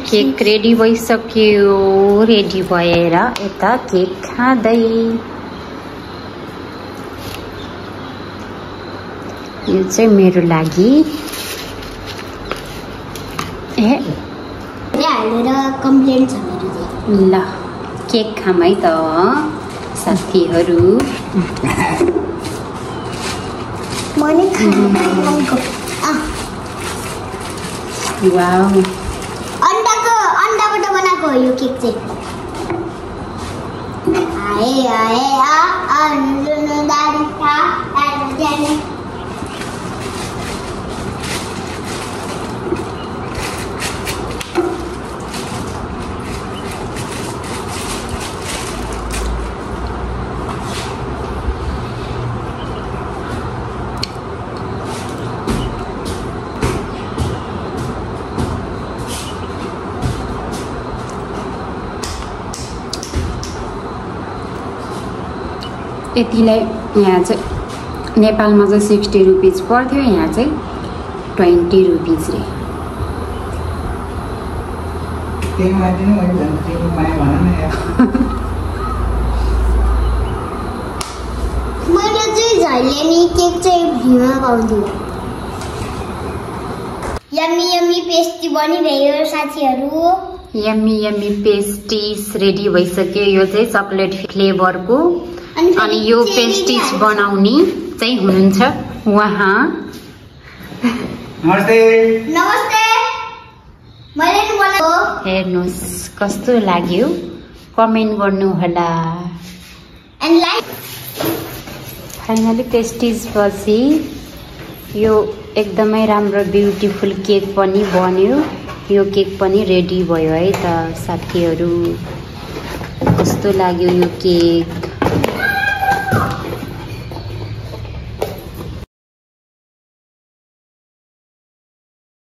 cake ready भइसक्यो ready भएर यता केक खाँदै यो चाहिँ मेरो लागि कम्प्लेन छ मेरो ल केक खाम है त साथीहरु मैले खाएको वाउ अन्डाबाट बनाएको हो यो केक चाहिँ यतिलाई यहाँ चाहिँ नेपालमा चाहिँ 60 रुपैयाँ पर्थ्यो यहाँ चाहिँ 20 रुपैयाँ रे मैले चाहिँ झैलेनी केक चाहिँ भ्यूमा पाउँछु यम्मी यम्मी पेस्ट्री बनिरह्यो साथीहरु यम्मी पेस्ट्रीज रेडी भइसक्यो यो चाहिँ चकलेट फ्लेभरको अनि यो पेस्ट्रीज बनाउने चाहिँ हुनुहुन्छ उहाँ नमस्ते मैले नि बनाएको हेर्नुस् कस्तो लाग्यो कमेन्ट गर्नु होला एन्ड लाइक फाइनली पेस्ट्रीज पछि यो एकदमै राम्रो ब्युटीफुल केक पनि बन्यो यो केक पनि रेडी भयो है त साथीहरु कस्तो लाग्यो यो केक